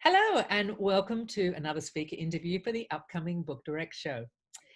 Hello and welcome to another speaker interview for the upcoming Book Direct show.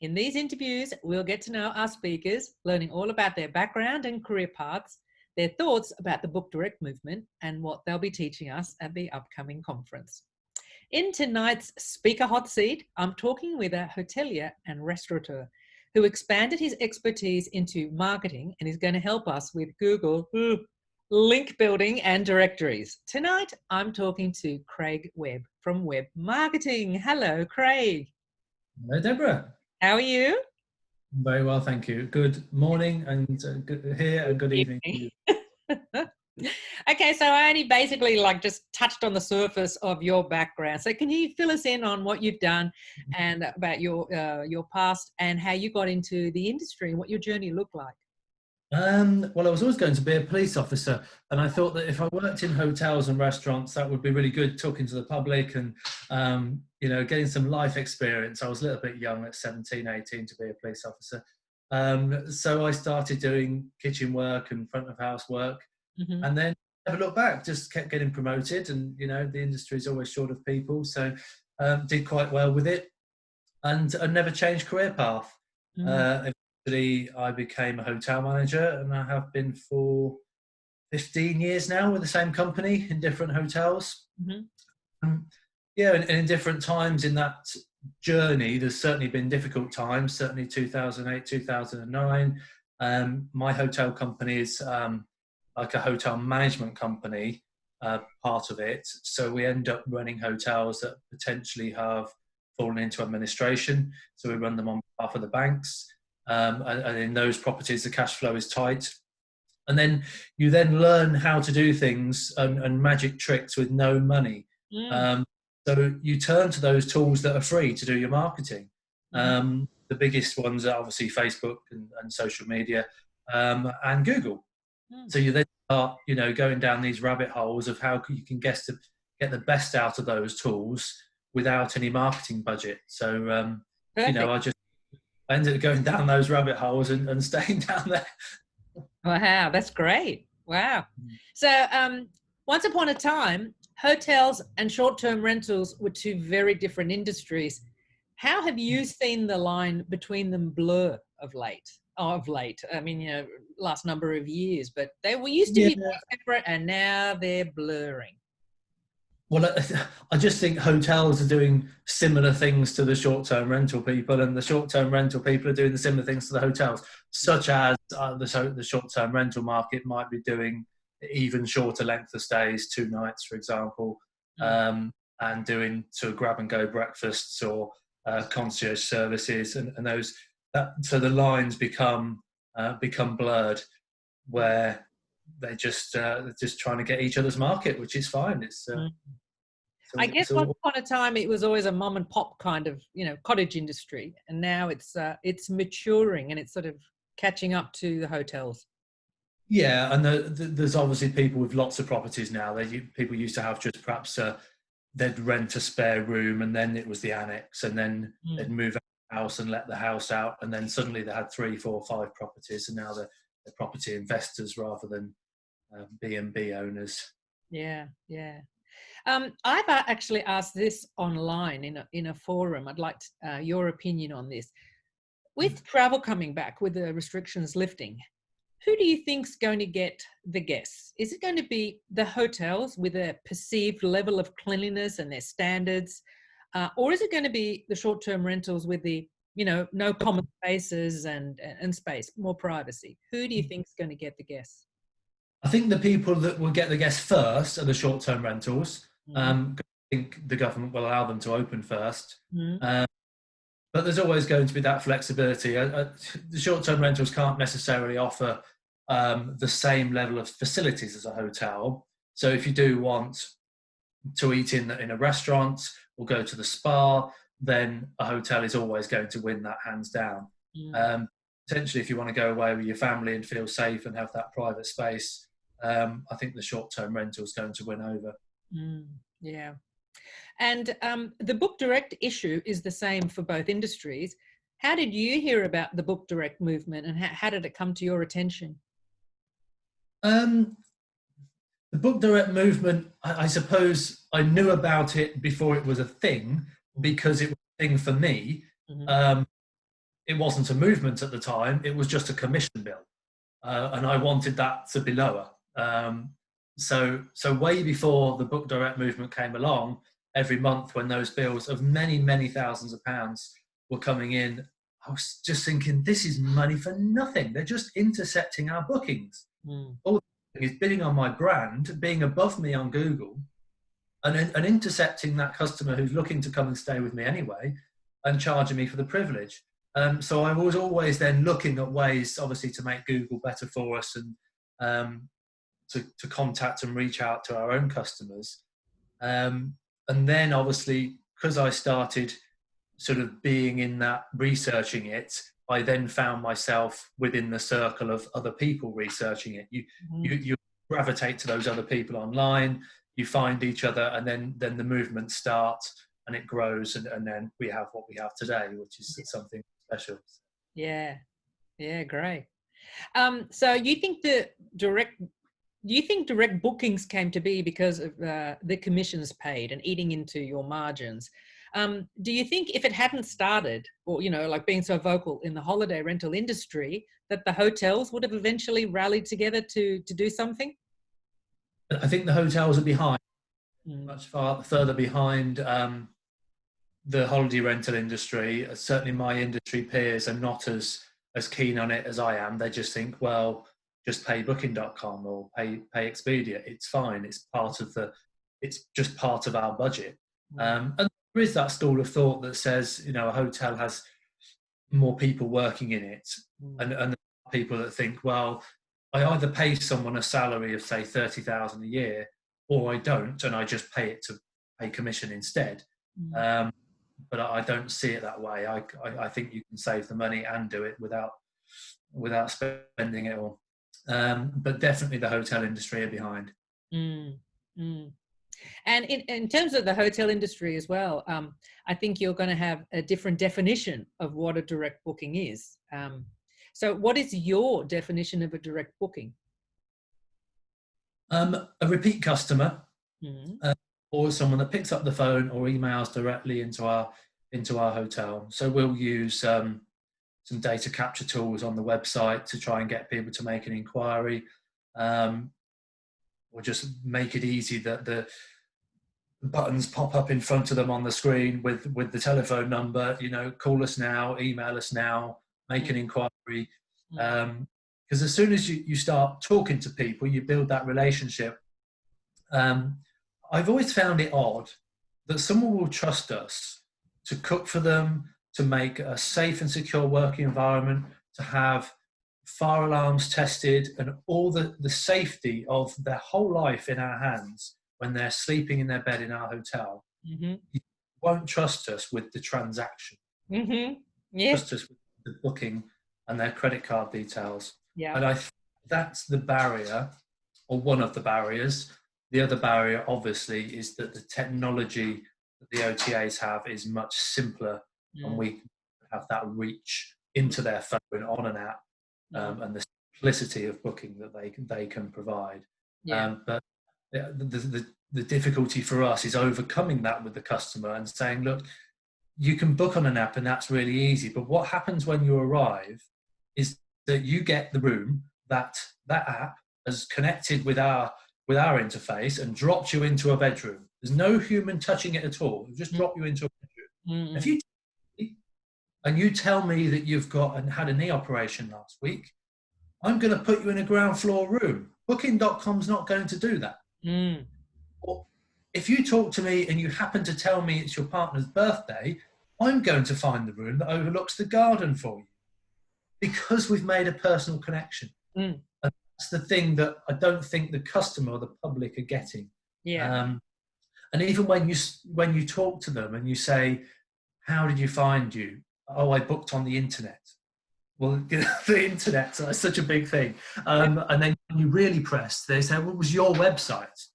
In these interviews, we'll get to know our speakers, learning all about their background and career paths, their thoughts about the Book Direct movement, and what they'll be teaching us at the upcoming conference. In tonight's speaker hot seat, I'm talking with a hotelier and restaurateur who expanded his expertise into marketing and is going to help us with Google link building and directories. Tonight, I'm talking to Craig Webb from Webb Marketing. Hello, Craig. Hello, Deborah. How are you? Very well, thank you. Good morning and good here and good evening to you. Okay, so I only basically just touched on the surface of your background. So can you fill us in on what you've done and about your past and how you got into the industry and what your journey looked like? Well, I was always going to be a police officer, and I thought that if I worked in hotels and restaurants, that would be really good, talking to the public and, getting some life experience. I was a little bit young at 17, 18 to be a police officer. So I started doing kitchen work and front of house work, and then never looked back, just kept getting promoted. And, the industry is always short of people. So did quite well with it and never changed career path. I became a hotel manager, and I have been for 15 years now with the same company in different hotels. And in different times in that journey, there's certainly been difficult times, certainly 2008, 2009. My hotel company is like a hotel management company, part of it. So we end up running hotels that potentially have fallen into administration. So we run them on behalf of the banks. And in those properties, the cash flow is tight. And then you then learn how to do things and magic tricks with no money. So you turn to those tools that are free to do your marketing. The biggest ones are obviously Facebook and social media and Google. So you then start, going down these rabbit holes of how you can get the best out of those tools without any marketing budget. So, I ended up going down those rabbit holes and staying down there. Wow, that's great. Wow. So once upon a time, hotels and short-term rentals were two very different industries. How have you seen the line between them blur of late? I mean, last number of years, but they were used to be more separate and now they're blurring. Well, I just think hotels are doing similar things to the short-term rental people, and the short-term rental people are doing the similar things to the hotels, such as the short-term rental market might be doing even shorter length of stays, 2 nights, for example, and doing sort of grab-and-go breakfasts or concierge services, and those. So the lines become blurred, where they're just trying to get each other's market, which is fine. It's I guess once upon a time it was always a mom and pop kind of cottage industry, and now it's maturing and it's sort of catching up to the hotels. Yeah, and there's obviously people with lots of properties now. People used to have just perhaps they'd rent a spare room, and then it was the annex, and then they'd move out the house and let the house out, and then suddenly they had 3, 4, 5 properties, and now they're property investors rather than B&B owners. Yeah. I've actually asked this online in a forum. I'd like your opinion on this. With travel coming back, with the restrictions lifting, who do you think's going to get the guests? Is it going to be the hotels with a perceived level of cleanliness and their standards, or is it going to be the short-term rentals with the no common spaces and space, more privacy? Who do you think's going to get the guests? I think the people that will get the guests first are the short-term rentals. I think the government will allow them to open first. But there's always going to be that flexibility. The short-term rentals can't necessarily offer the same level of facilities as a hotel. So if you do want to eat in a restaurant or go to the spa, then a hotel is always going to win that hands down. Potentially, if you want to go away with your family and feel safe and have that private space, I think the short-term rental is going to win over. Yeah. And the Book Direct issue is the same for both industries. How did you hear about the Book Direct movement, and how did it come to your attention? The Book Direct movement, I suppose I knew about it before it was a thing, because it was a thing for me. It wasn't a movement at the time, it was just a commission bill. And I wanted that to be lower. So way before the book direct movement came along, every month when those bills of many, many thousands of pounds were coming in, I was just thinking, this is money for nothing. They're just intercepting our bookings. All they're doing is bidding on my brand, being above me on Google, and intercepting that customer who's looking to come and stay with me anyway, and charging me for the privilege. So I was always then looking at ways, obviously, to make Google better for us, and to contact and reach out to our own customers. And then, obviously, because I started sort of being in that, researching it, I then found myself within the circle of other people researching it. You gravitate to those other people online, you find each other, and then the movement starts and it grows, and then we have what we have today, which is something special. Yeah, great. So you think direct bookings came to be because of the commissions paid and eating into your margins? Do you think if it hadn't started, or like being so vocal in the holiday rental industry, that the hotels would have eventually rallied together to do something? I think the hotels are behind, much far further behind the holiday rental industry. Certainly my industry peers are not as keen on it as I am. They just think, well, just pay booking.com or pay Expedia. It's fine. It's just part of our budget. And there is that school of thought that says, a hotel has more people working in it. And people that think, well, I either pay someone a salary of, say, 30,000 a year, or I don't, and I just pay it to pay commission instead. But I don't see it that way. I think you can save the money and do it without spending it all. But definitely the hotel industry are behind. And in terms of the hotel industry as well, I think you're going to have a different definition of what a direct booking is. So what is your definition of a direct booking? A repeat customer, or someone that picks up the phone or emails directly into our hotel. So we'll use some data capture tools on the website to try and get people to make an inquiry, or just make it easy that the buttons pop up in front of them on the screen with the telephone number. Call us now, email us now, make an inquiry. Because as soon as you start talking to people, you build that relationship. I've always found it odd that someone will trust us to cook for them, to make a safe and secure working environment, to have fire alarms tested, and all the safety of their whole life in our hands when they're sleeping in their bed in our hotel. You won't trust us with the transaction. Trust us with the booking and their credit card details. And that's the barrier, or one of the barriers. The other barrier, obviously, is that the technology that the OTAs have is much simpler, and we have that reach into their phone on an app, and the simplicity of booking that they can provide. But the difficulty for us is overcoming that with the customer and saying, look, you can book on an app and that's really easy, but what happens when you arrive is that you get the room that app has connected with our interface and dropped you into a bedroom. There's no human touching it at all. It just drop you into a bedroom. If you tell me that you've had a knee operation last week, I'm going to put you in a ground floor room. Booking.com's not going to do that. Or if you talk to me and you happen to tell me it's your partner's birthday, I'm going to find the room that overlooks the garden for you, because we've made a personal connection. And that's the thing that I don't think the customer or the public are getting. And even when you talk to them and you say, how did you find you? Oh, I booked on the internet. Well, the internet is such a big thing. And then when you really press, they say, what was your website?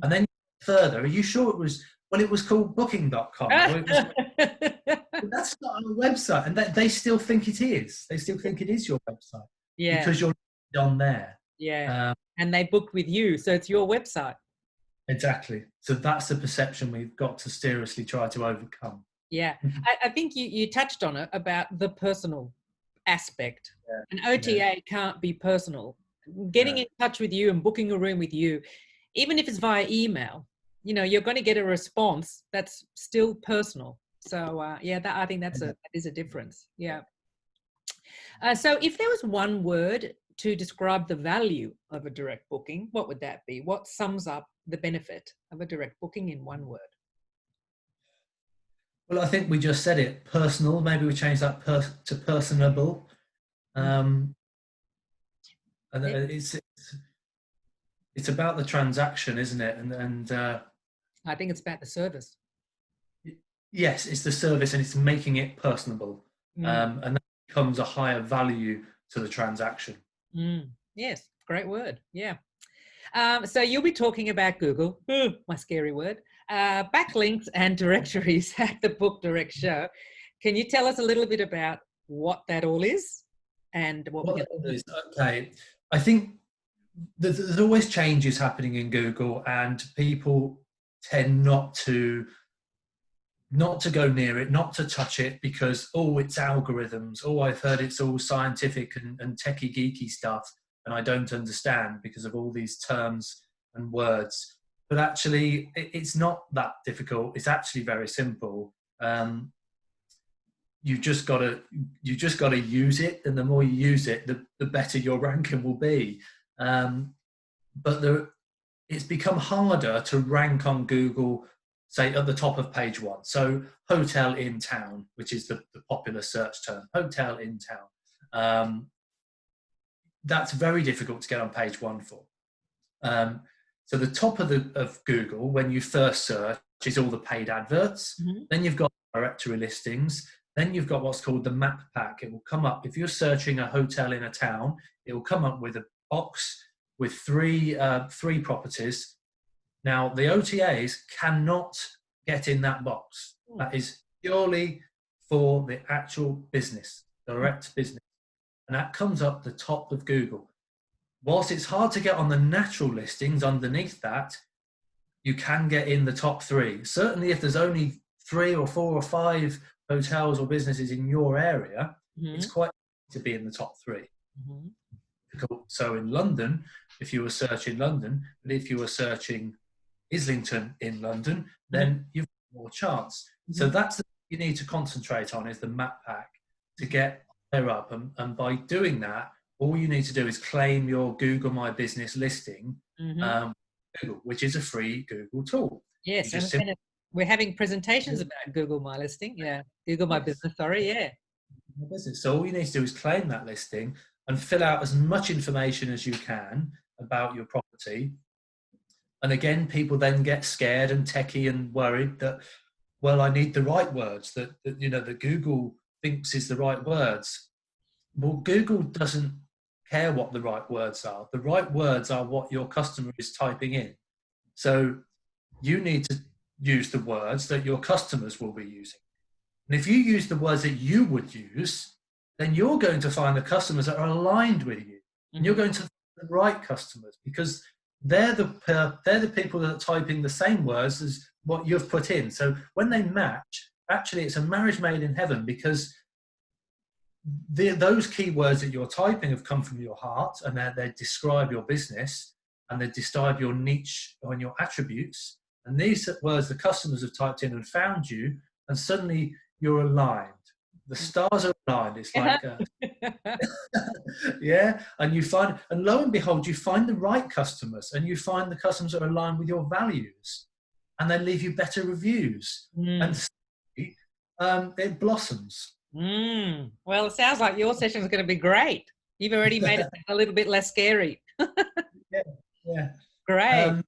And then further, are you sure it was, well, it was called booking.com. That's not a website. And they still think it is. They still think it is your website. Because you're on there. And they booked with you, so it's your website. Exactly. So that's the perception we've got to seriously try to overcome. Yeah, I think you touched on it about the personal aspect. An Yeah, yeah, OTA can't be personal. Getting no, in touch with you and booking a room with you, even if it's via email, you're going to get a response that's still personal. So yeah, I think that is a difference. Yeah. So if there was one word to describe the value of a direct booking, what would that be? What sums up the benefit of a direct booking in one word? well, I think we just said it. Personal. Maybe we change that to personable. Mm. Um, and Yeah, it's about the transaction, isn't it? I think it's about the service. Yes, it's the service, and it's making it personable, Mm. and that becomes a higher value to the transaction. Mm. Yes, great word. Yeah. So you'll be talking about Google, my scary word, backlinks and directories at the Book Direct show. Can you tell us a little bit about what that all is and what we're What going that to do? is, okay, I think there's always changes happening in Google, and people tend not to go near it, not to touch it, because it's algorithms. I've heard it's all scientific and techie geeky stuff, and I don't understand because of all these terms and words. But actually, it's not that difficult. It's actually very simple. You just got to use it, and the more you use it, the better your ranking will be. But it's become harder to rank on Google, say at the top of page one. So hotel in town, which is the popular search term, hotel in town. That's very difficult to get on page one for. Um, so the top of Google, when you first search, is all the paid adverts. Mhm. Then you've got directory listings. Then you've got what's called the map pack. It will come up, if you're searching a hotel in a town, it will come up with a box with three properties. Now, the OTAs cannot get in that box. Mm. That is purely for the actual business, direct business. And that comes up the top of Google. Whilst it's hard to get on the natural listings underneath that, you can get in the top three. Certainly, if there's only 3 or 4 or 5 hotels or businesses in your area, it's Mhm. quite easy to be in the top three. Mhm. So in London, if you were searching London, but if you were searching Islington in London, Mhm. then you've got more chance. So Mhm. that's the thing you need to concentrate on, is the map pack to get there up. And by doing that, all you need to do is claim your Google My Business listing, Mhm. um, Google, which is a free Google tool. You Yes, just and simply we're having presentations about Google My Listing. Yeah, Google My Business. Sorry. Yeah. business. So all you need to do is claim that listing and fill out as much information as you can about your property. And again, people then get scared and techie and worried that, well, I need the right words that Google thinks is the right words. Well, Google doesn't care what the right words are. The right words are what your customer is typing in. So you need to use the words that your customers will be using. And if you use the words that you would use, then you're going to find the customers that are aligned with you. And you're Mhm. going to find the right customers, because they're the people that are typing the same words as what you've put in. So when they match, actually it's a marriage made in heaven, because those keywords that you're typing have come from your heart, and they describe your business, and they describe your niche or your attributes. And these words the customers have typed in and found you, and suddenly you're aligned. The stars are aligned. It's like, yeah, and lo and behold, you find the right customers, and you find the customers that are aligned with your values, and they leave you better reviews, and Mm. it blossoms. Well, it sounds like your session is going to be great. You've already made it a little bit less scary. Yeah, yeah. Great. Um,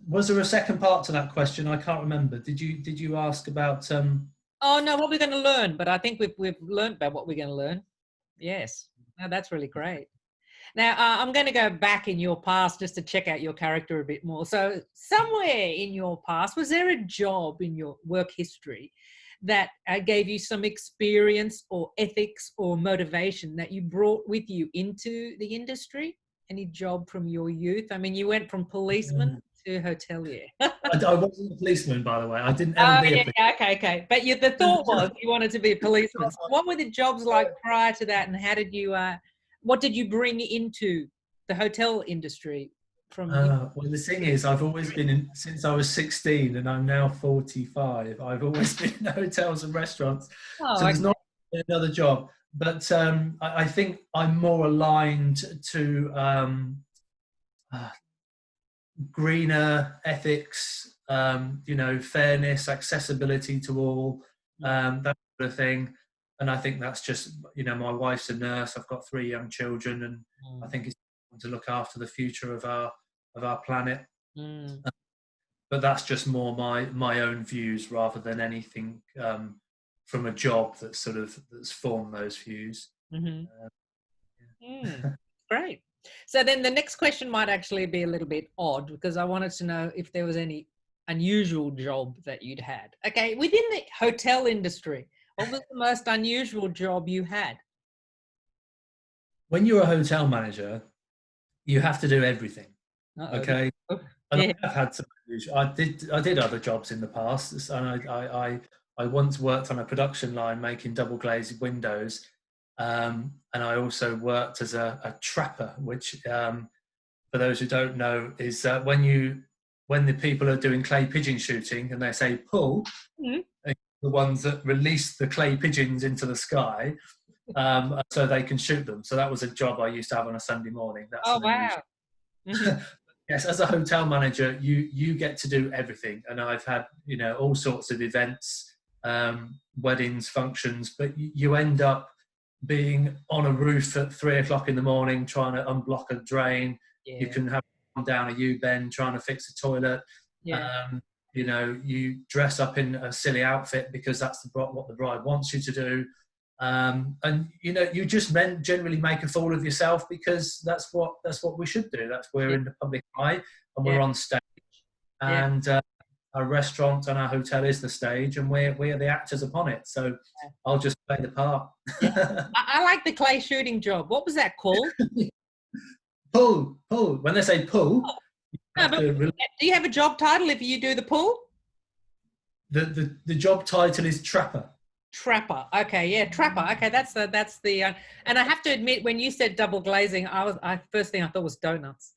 was there a second part to that question? I can't remember. Did you ask about? Oh no, what we're going to learn, but I think we've learned about what we're going to learn. Yes. No, that's really great. Now, I'm going to go back in your past just to check out your character a bit more. So, somewhere in your past, was there a job in your work history that gave you some experience or ethics or motivation that you brought with you into the industry? Any job from your youth? I mean, you went from policeman to hotelier. I wasn't a policeman, by the way. I didn't ever Oh, be a yeah, policeman. yeah, okay. But the thought was you wanted to be a policeman. So what were the jobs like prior to that, and how did you, what did you bring into the hotel industry from? Well, the thing is, I've always been in, since I was 16 and I'm now 45, I've always been in hotels and restaurants. Oh, So okay. there's not another job. But I think I'm more aligned to uh, greener ethics, fairness, accessibility to all, Yeah. that sort of thing. And I think that's just, my wife's a nurse. I've got 3 young children, and I Mm, think it's important to look after the future of our planet. mm, But that's just more my own views rather than anything from a job that's formed those views. mm-hmm. Uh, Great. So then the next question might actually be a little bit odd, because I wanted to know if there was any unusual job that you'd had. Okay, within the hotel industry, what was the most unusual job you had? when you're a hotel manager, you have to do everything. Uh-oh. Okay, Oh, and yeah, I've had some. I did other jobs in the past, and I once worked on a production line making double glazed windows, and I also worked as a trapper, which for those who don't know is when the people are doing clay pigeon shooting and they say pull, mhm. the ones that release the clay pigeons into the sky, so they can shoot them. So that was a job I used to have on a Sunday morning. That's Oh, an wow. unusual. Hmm. Yes, as a hotel manager, you get to do everything, and I've had all sorts of events, weddings, functions, but you end up being on a roof at 3 o'clock in the morning trying to unblock a drain. You Yeah, can have down a U-bend trying to fix a toilet. yeah, Um, you dress up in a silly outfit because that's what the bride wants you to do. And you just generally make a fool of yourself because that's what we should do. That's we're yeah, in the public eye and yeah, we're on stage, yeah. and our restaurant and our hotel is the stage, and we are the actors upon it. So I'll just play the part. Yeah. I like the clay shooting job. What was that called? Pull. When they say pull, you No, have but to. do you have a job title if you do the pull? The job title is trapper. Trapper. Okay, yeah, trapper. Okay, that's the and I have to admit, when you said double glazing, I first thing I thought was donuts.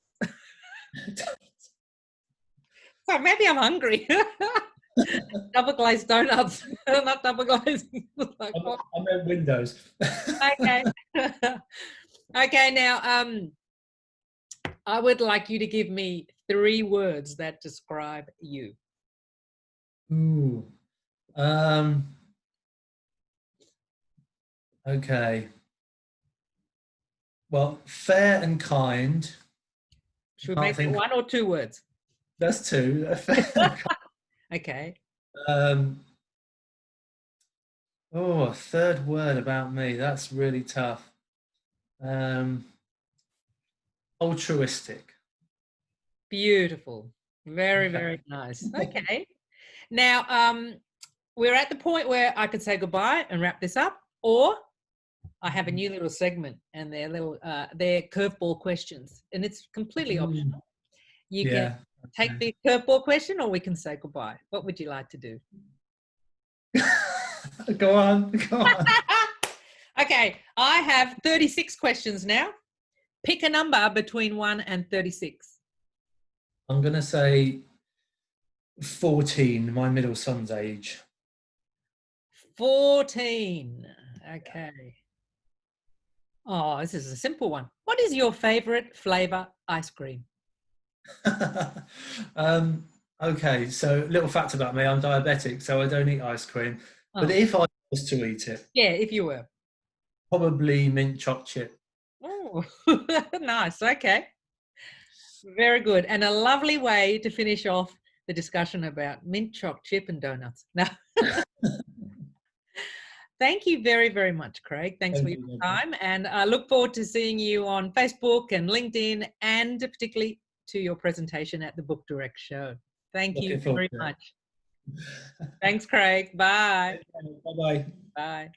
So maybe I'm hungry. Double glazed donuts, not double glazing. Like, what? I meant windows. Okay. Okay, now I would like you to give me 3 words that describe you. Ooh. Okay. Well, fair and kind. I Should we can't make it think. 1 or 2 words? That's 2. Fair and kind. Okay. A third word about me. That's really tough. Um, altruistic. Beautiful. Very, Okay. very nice. Okay. Now, we're at the point where I could say goodbye and wrap this up, or I have a new little segment, and they're curveball questions, and it's completely Mm, optional. You can yeah. take the curveball question, or we can say goodbye. What would you like to do? Okay. Go on. Go on. Okay, I have 36 questions now. Pick a number between 1 and 36. I'm gonna say 14. My middle son's age. 14. Okay. Oh, this is a simple one. What is your favorite flavor ice cream? um, okay, so little fact about me, I'm diabetic, so I don't eat ice cream. But Oh, if I was to eat it, yeah, if you were. probably mint choc chip. Oh, nice. Okay. Very good. And a lovely way to finish off the discussion about mint choc chip and donuts. Now, thank you very, very much, Craig. Thanks for Thank your you. time. And I look forward to seeing you on Facebook and LinkedIn, and particularly to your presentation at the Book Direct show. Thank you Looking forward very to much. it. Thanks, Craig. Bye. Bye bye. Bye.